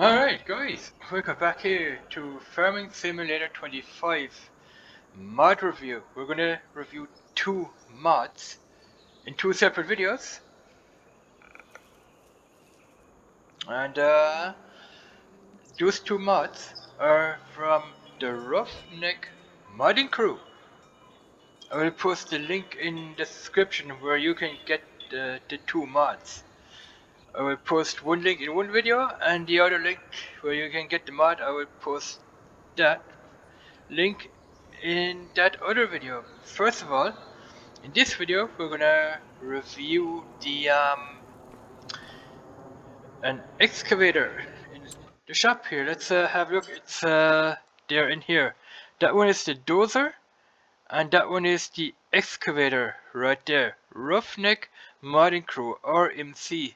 Alright guys, welcome back here to Farming Simulator 25 mod review. We're gonna review two mods in two separate videos. And those two mods are from the Roughneck modding crew. I will post the link in the description where you can get the two mods. I will post one link in one video and the other link where you can get the mod, I will post that link in that other video. First of all, in this video we're gonna review an excavator in the shop here. Let's have a look. It's there in here. That one is the dozer and that one is the excavator right there. Roughneck Modding Crew, RMC.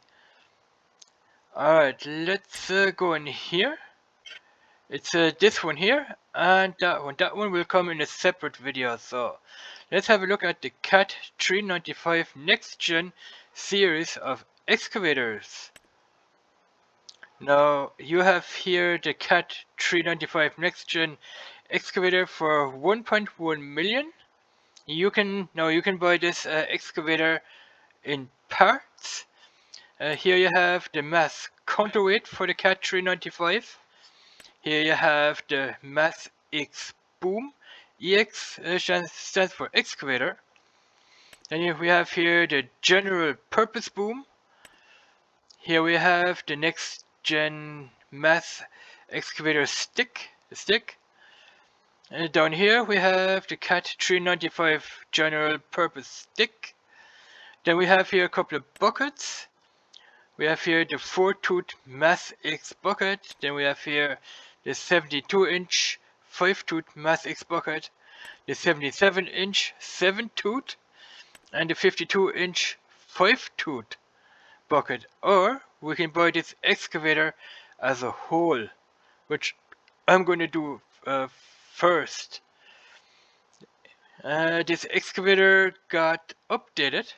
Alright, let's go in here. It's this one here and that one. That one will come in a separate video. So let's have a look at the CAT 395 Next Gen series of excavators. Now you have here the CAT 395 Next Gen excavator for 1.1 million. You can buy this excavator in parts. Here you have the mass counterweight for the CAT 395. Here you have the Mass X Boom. EX stands for excavator. Then we have here the general purpose boom. Here we have the next gen mass excavator stick. And down here we have the CAT 395 general purpose stick. Then we have here a couple of buckets. We have here the 4-tooth Mass X bucket. Then we have here the 72-inch 5-tooth Mass X bucket, the 77-inch 7-tooth, and the 52-inch 5-tooth bucket. Or we can buy this excavator as a whole, which I'm going to do first. This excavator got updated.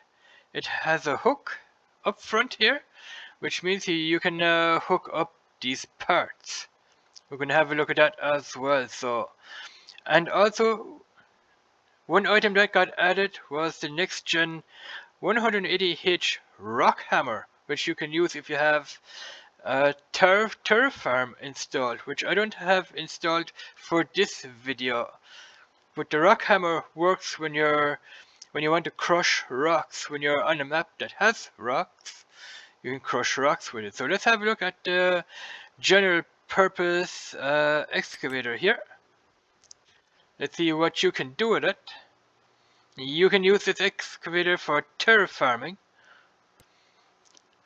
It has a hook up front here, which means you can hook up these parts. We're going to have a look at that as well. So, and also one item that got added was the next gen 180H rock hammer, which you can use if you have Terraform installed, which I don't have installed for this video. But the rock hammer works when you want to crush rocks. When you're on a map that has rocks, you can crush rocks with it. So let's have a look at the general purpose excavator here. Let's see what you can do with it. You can use this excavator for terraforming.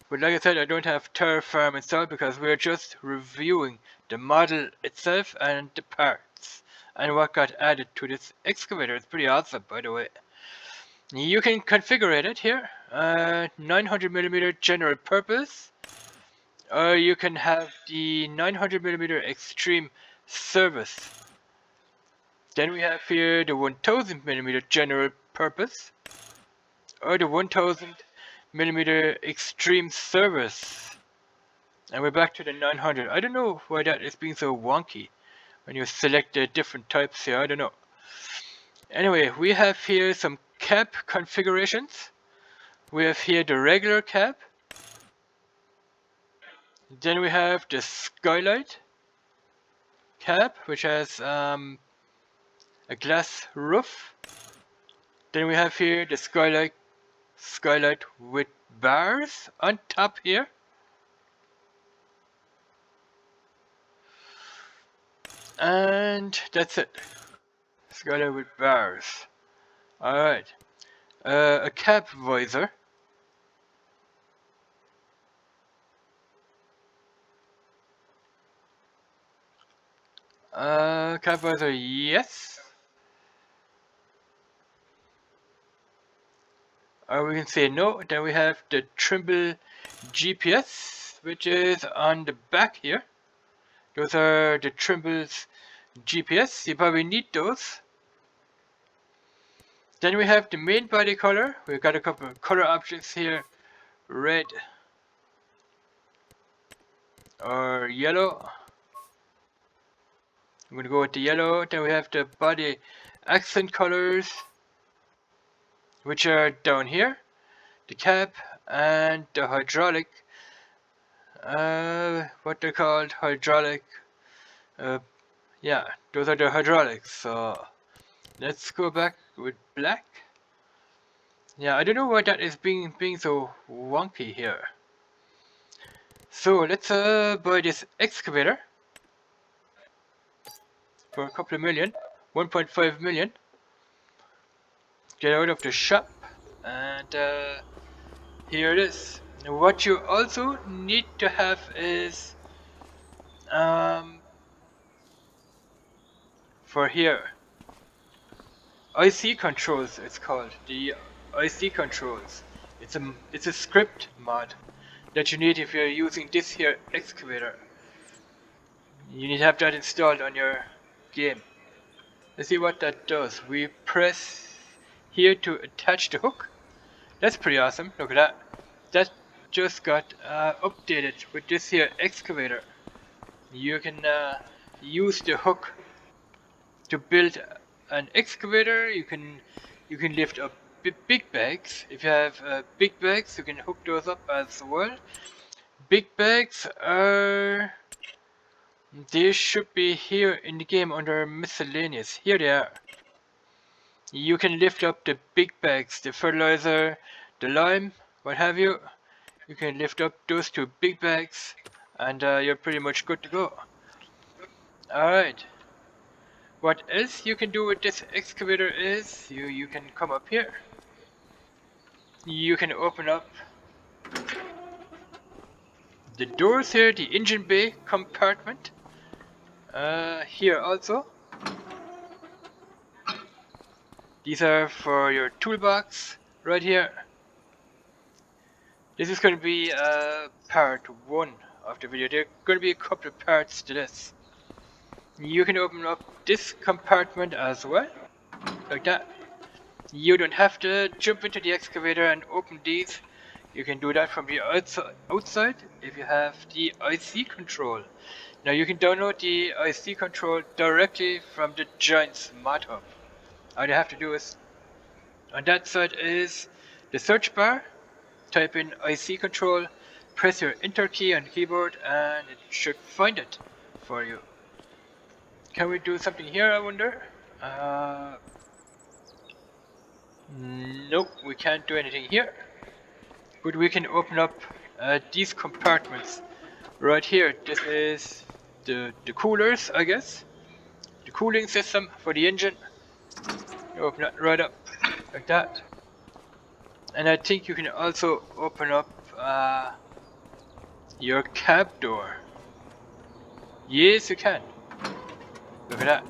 But like I said, I don't have Terraform installed because we're just reviewing the model itself and the parts and what got added to this excavator. It's pretty awesome, by the way. You can configure it here. 900mm general purpose. Or you can have the 900mm extreme service. Then we have here the 1000mm general purpose. Or the 1000mm extreme service. And we're back to the 900. I don't know why that is being so wonky when you select the different types here. I don't know. Anyway, we have here some cab configurations. We have here the regular cab. Then we have the skylight cab, which has a glass roof. Then we have here the skylight with bars on top here. And that's it. Skylight with bars. Alright. A cab visor. Cab visor, yes. Or we can say no. Then we have the Trimble GPS, which is on the back here. Those are the Trimble's GPS. You probably need those. Then we have the main body color. We've got a couple of color options here. Red. or yellow. I'm gonna go with the yellow. Then we have the body accent colors, which are down here. The cap and the hydraulic. What they're called? Hydraulic. Uh, yeah, those are the hydraulics. So let's go back with black. Yeah, I don't know why that is being so wonky here. So let's buy this excavator for a couple of million, 1.5 million. Get out of the shop, and here it is. What you also need to have is um, for here IC controls. It's called the IC controls. It's a script mod that you need if you're using this here excavator. You need to have that installed on your game. Let's see what that does. We press here to attach the hook. That's pretty awesome. Look at that. That just got updated with this here excavator. You can use the hook to build an excavator. You can lift up big bags. If you have big bags, you can hook those up as well. Big bags are they should be here in the game under miscellaneous. Here they are. You can lift up the big bags, the fertilizer, the lime, what have you. You can lift up those two big bags, and you're pretty much good to go. Alright. What else you can do with this excavator is you can come up here. You can open up the doors here, the engine bay compartment. Here also. These are for your toolbox right here. This is going to be part 1 of the video. There are going to be a couple of parts to this. You can open up this compartment as well, like that. You don't have to jump into the excavator and open these. You can do that from the outside if you have the IC control. Now you can download the IC control directly from the Giants mod hub. All you have to do is, on that side is the search bar, type in IC control, press your enter key on the keyboard, and it should find it for you. Can we do something here, I wonder? Nope, we can't do anything here. But we can open up these compartments right here. This is the coolers, I guess. The cooling system for the engine. You open it right up like that. And I think you can also open up your cab door. Yes, you can. Look at that.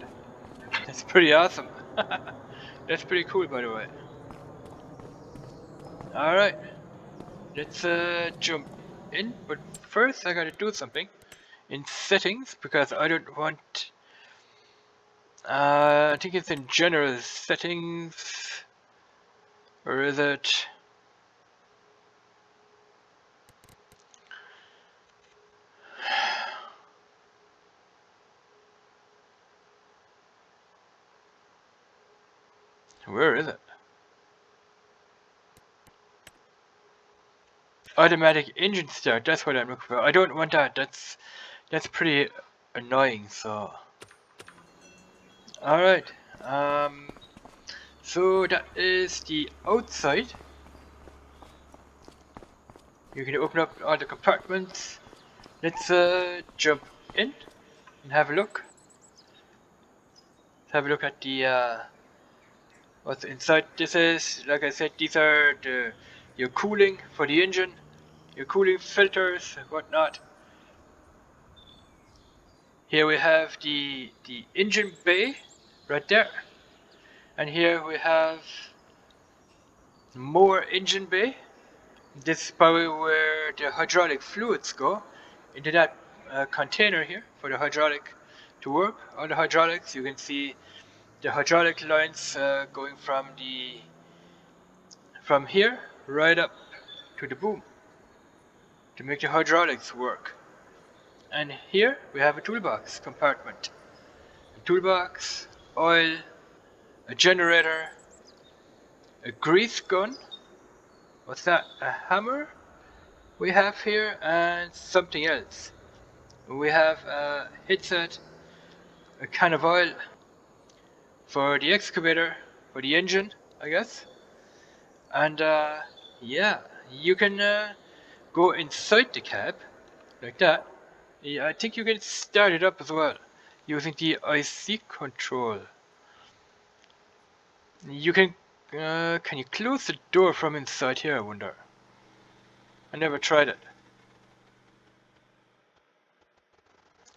That's pretty awesome. That's pretty cool, by the way. Alright. Let's jump in, but first I gotta do something in settings because I don't want. I think it's in general settings, or is it? Where is it? Automatic engine start. That's what I'm looking for. I don't want that. That's pretty annoying. So. All right. So that is the outside. You can open up all the compartments. Let's jump in and have a look. Let's have a look at the what's inside. This is, like I said, these are your cooling for the engine, your cooling filters and whatnot. Here we have the engine bay right there, and here we have more engine bay. This is probably where the hydraulic fluids go, into that container here for the hydraulic to work. On the hydraulics, you can see the hydraulic lines going from here right up to the boom to make the hydraulics work. And here we have a toolbox compartment. A toolbox, oil, a generator, a grease gun. What's that? A hammer we have here, and something else. We have a headset, a can of oil for the excavator, for the engine, I guess. And yeah, you can go inside the cab, like that. Yeah, I think you can start it up as well, using the IC control. You can you close the door from inside here, I wonder? I never tried it.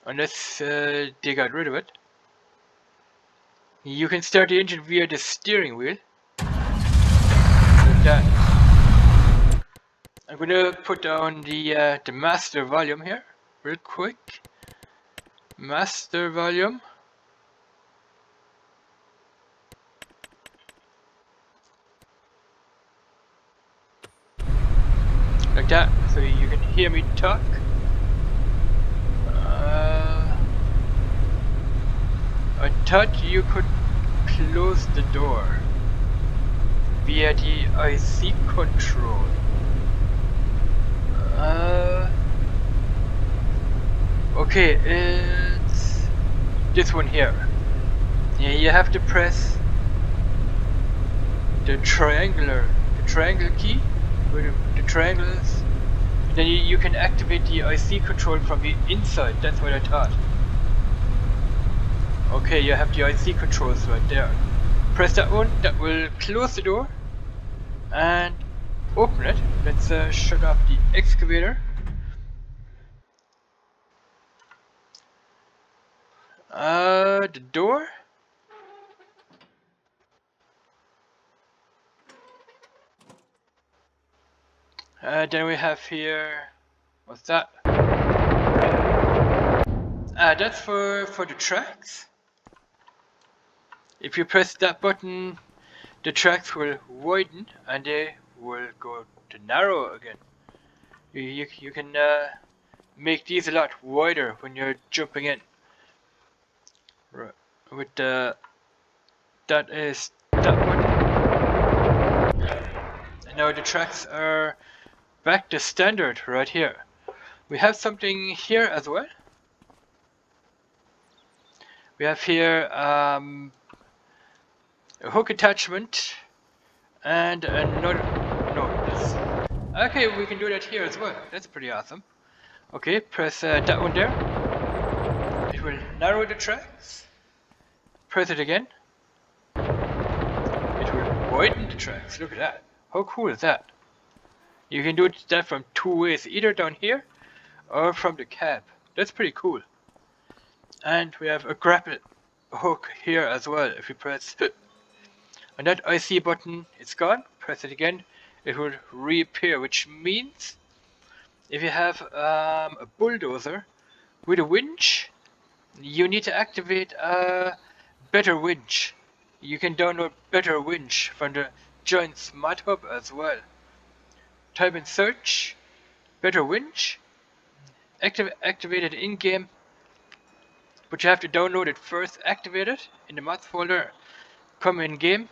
Unless they got rid of it. You can start the engine via the steering wheel. Like that. I'm gonna put down the master volume here, real quick. Master volume. Like that, so you can hear me talk. I thought you could close the door via the IC control. Okay, it's this one here. Yeah, you have to press the triangle key with the triangles. Then you can activate the IC control from the inside. That's what I thought. Okay, you have the IC controls right there. Press that one. That will close the door and open it. Let's shut off the excavator. The door. Then we have here. What's that? That's for the tracks. If you press that button, the tracks will widen and they will go to narrow again. You can make these a lot wider when you're jumping in. Right. With that is that button. And now the tracks are back to standard right here. We have something here as well. We have here a hook attachment and another. No, this. Okay, we can do that here as well. That's pretty awesome. Okay, press that one there. It will narrow the tracks. Press it again. It will widen the tracks. Look at that. How cool is that? You can do that from two ways, either down here or from the cab. That's pretty cool. And we have a grapple hook here as well. If you press on that IC button, it's gone. Press it again, it will reappear, which means if you have a bulldozer with a winch, you need to activate a better winch. You can download better winch from the Giant Smart Hub as well. Type in search, better winch, activate it in-game, but you have to download it first, activate it in the mods folder, come in-game,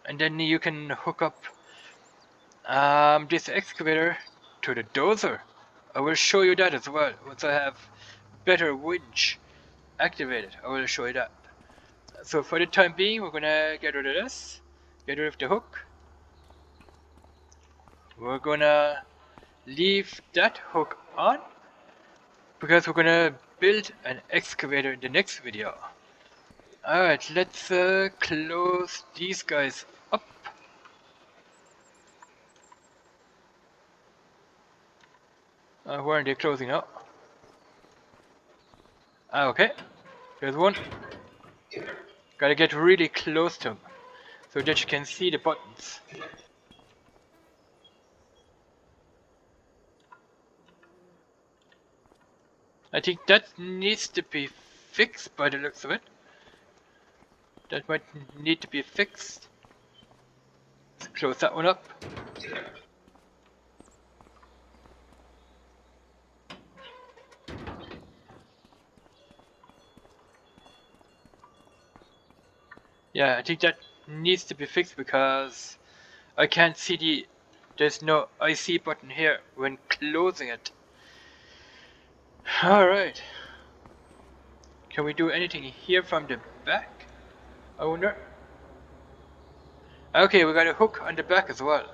and then you can hook up this excavator to the dozer. I will show you that as well. Once I have better winch activated, I will show you that. So for the time being, we're gonna get rid of this, get rid of the hook. We're gonna leave that hook on because we're gonna build an excavator in the next video. Alright, let's close these guys up. Where are they closing up? Okay, there's one. Gotta get really close to him so that you can see the buttons. I think that needs to be fixed by the looks of it. That might need to be fixed. Let's close that one up. Yeah, I think that needs to be fixed because I can't see there's no IC button here when closing it. Alright. Can we do anything here from the back? I wonder. Okay, we got a hook on the back as well.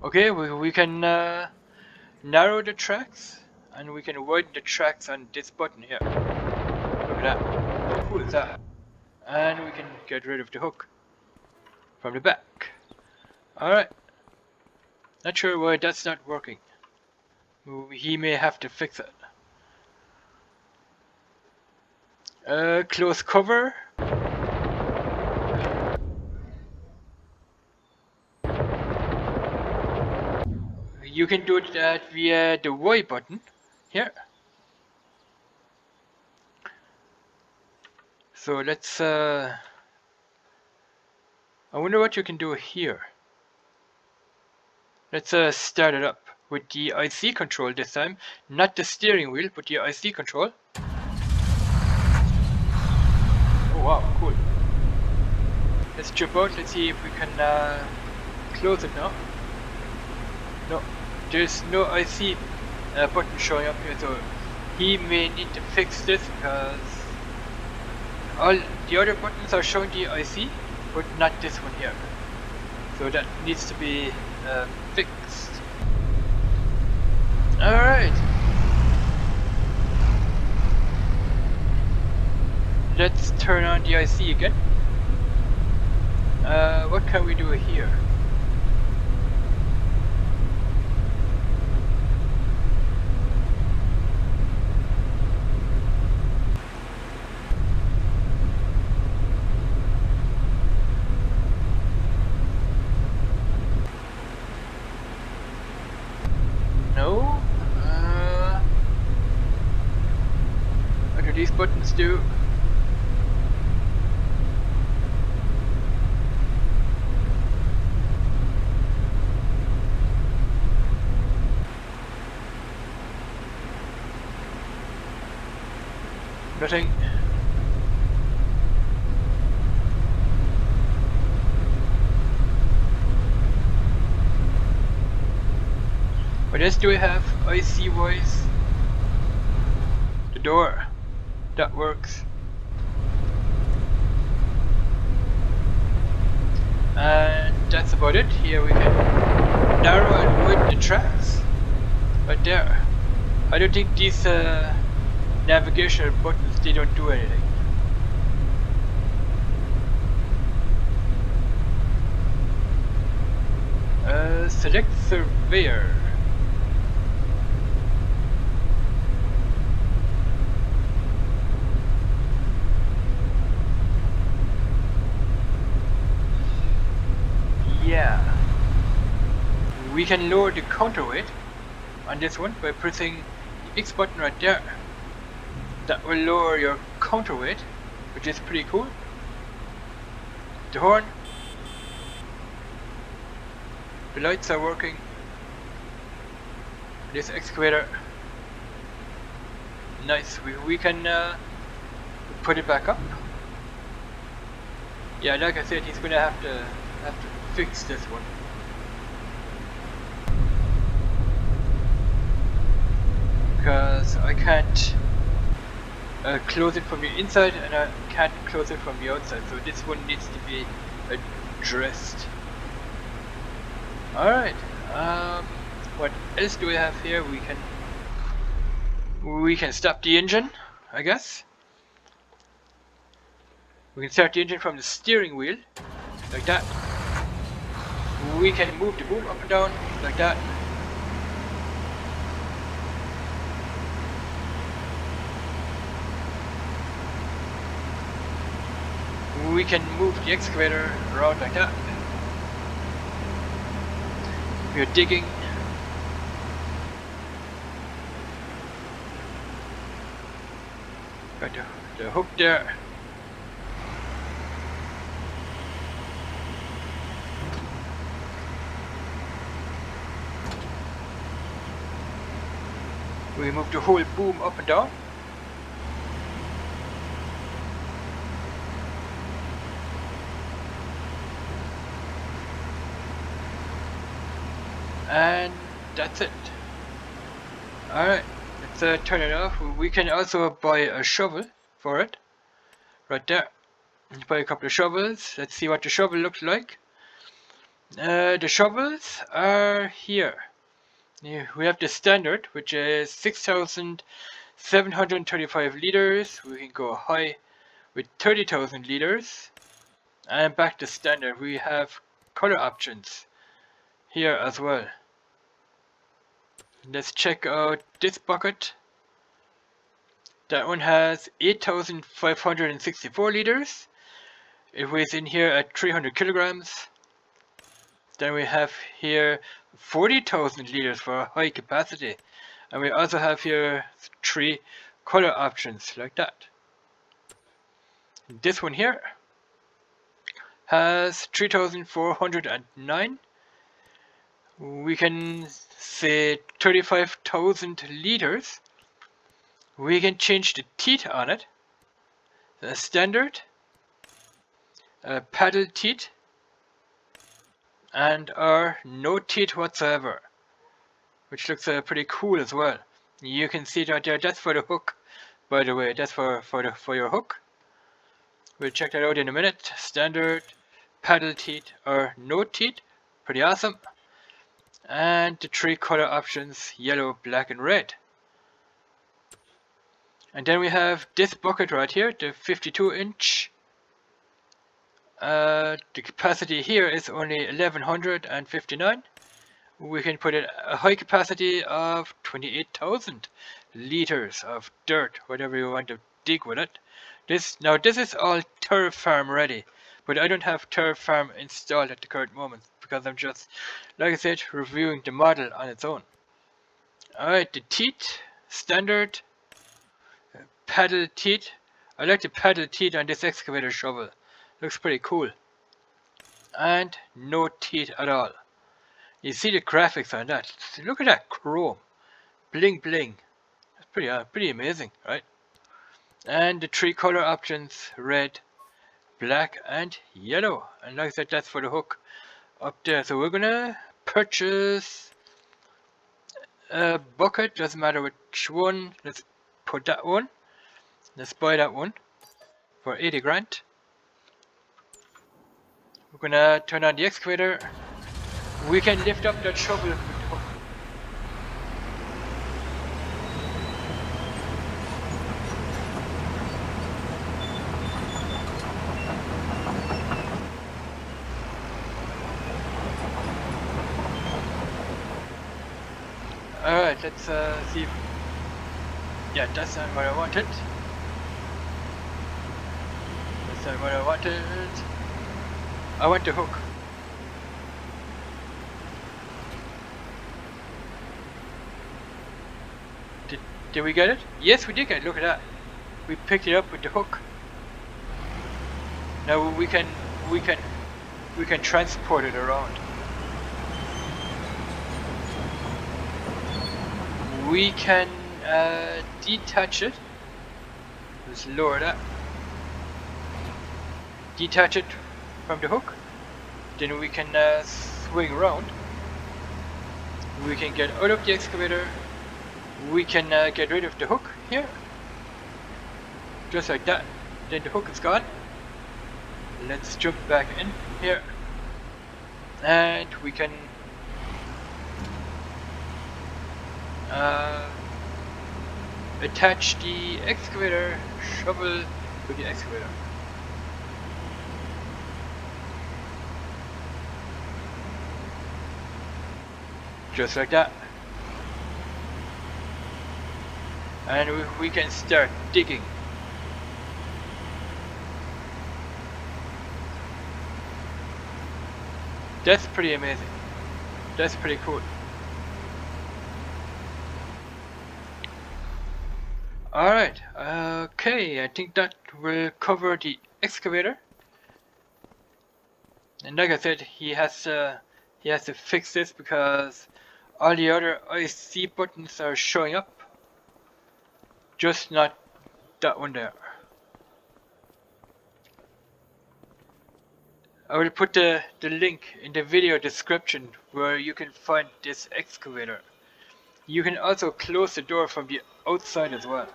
Okay, we can narrow the tracks and we can widen the tracks on this button here. Look at that. How cool is that? And we can get rid of the hook from the back. Alright. Not sure why that's not working. He may have to fix it. Close cover. You can do that via the Y button here. So let's I wonder what you can do here. Let's start it up with the IC control this time, not the steering wheel, but the IC control. Oh wow, cool. Let's jump out, let's see if we can close it now. No, there's no IC button showing up here, so he may need to fix this because all the other buttons are showing the IC, but not this one here. So that needs to be fixed. Alright. Let's turn on the IC again. What can we do here? No? What do these buttons do? Nothing. What else do we have IC wise? The door. That works. And that's about it. Here we can narrow and widen the tracks. Right there. I don't think these navigational buttons, they don't do anything. Select surveyor. Yeah. We can lower the counterweight on this one by pressing the X button right there. That will lower your counterweight, which is pretty cool. The horn. The lights are working. This excavator. Nice. We can put it back up. Yeah, like I said, he's gonna have to fix this one. Because I can't close it from the inside and I can't close it from the outside, so this one needs to be addressed. Alright, what else do we have here? We can stop the engine, I guess. We can start the engine from the steering wheel, like that. We can move the boom up and down, like that. We can move the excavator around like that. We're digging. Got the hook there. We move the whole boom up and down. And that's it. Alright, let's turn it off. We can also buy a shovel for it. Right there. Buy a couple of shovels. Let's see what the shovel looks like. The shovels are here. Yeah, we have the standard, which is 6,735 liters. We can go high with 30,000 liters. And back to standard, we have color options here as well. Let's check out this bucket. That one has 8,564 liters. It weighs in here at 300 kilograms. Then we have here 40,000 liters for high capacity. And we also have here 3 color options like that. This one here has 3,409. We can say 35,000 liters. We can change the teeth on it. The standard, paddle teeth, and or no teeth whatsoever, which looks pretty cool as well. You can see that there. That's for the hook, by the way. That's for your hook. We'll check that out in a minute. Standard, paddle teeth, or no teeth. Pretty awesome. And the 3 color options: yellow, black, and red. And then we have this bucket right here, the 52-inch. The capacity here is only 1159. We can put it a high capacity of 28,000 liters of dirt, whatever you want to dig with it. This is all turf farm ready, but I don't have turf farm installed at the current moment because I'm just, like I said, reviewing the model on its own. Alright, the teeth, standard, paddle teeth. I like the paddle teeth on this excavator shovel. Looks pretty cool. And no teeth at all. You see the graphics on that. Look at that chrome. Bling bling. That's pretty amazing, right? And the 3 color options: red, black, and yellow. And like I said, that's for the hook up there. So we're gonna purchase a bucket. Doesn't matter which one. Let's put that one. Let's buy that one for 80 grand. We're gonna turn on the excavator. We can lift up that shovel with the hook. Alright, let's see if... Yeah, that's not what I wanted. That's not what I wanted. I want the hook. Did we get it? Yes, we did get it. Look at that. We picked it up with the hook. Now we can transport it around. We can detach it. Let's lower that. Detach it from the hook. Then we can swing around. We can get out of the excavator. We can get rid of the hook here. Just like that. Then the hook is gone. Let's jump back in here. And we can attach the excavator shovel to the excavator. Just like that. And we can start digging. That's pretty amazing. That's pretty cool. Alright, okay, I think that will cover the excavator. And like I said, he has to fix this because all the other IC buttons are showing up, just not that one there. I will put the link in the video description where you can find this excavator. You can also close the door from the outside as well.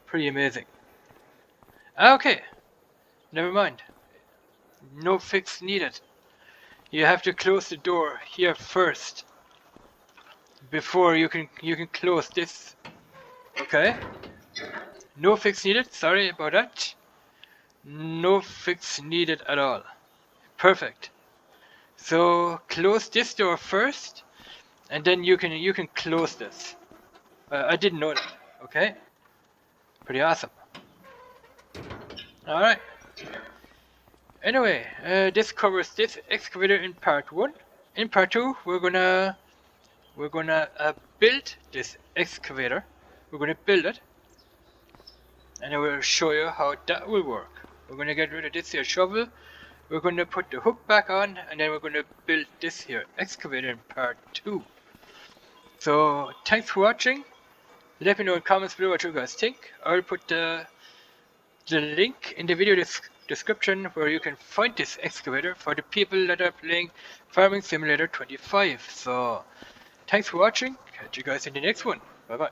Pretty amazing. Okay, never mind. No fix needed. You have to close the door here first before you can close this. Okay? No fix needed. Sorry about that. No fix needed at all. Perfect. So close this door first, and then you can close this. I didn't know that. Okay. Pretty awesome. All right. Anyway, this covers this excavator in part 1. In part 2, we're gonna build this excavator. We're gonna build it, and I will show you how that will work. We're gonna get rid of this here shovel. We're gonna put the hook back on, and then we're gonna build this here excavator in part 2. So thanks for watching. Let me know in the comments below what you guys think. I'll put the link in the video description where you can find this excavator for the people that are playing Farming Simulator 25. So thanks for watching. Catch you guys in the next one. Bye bye.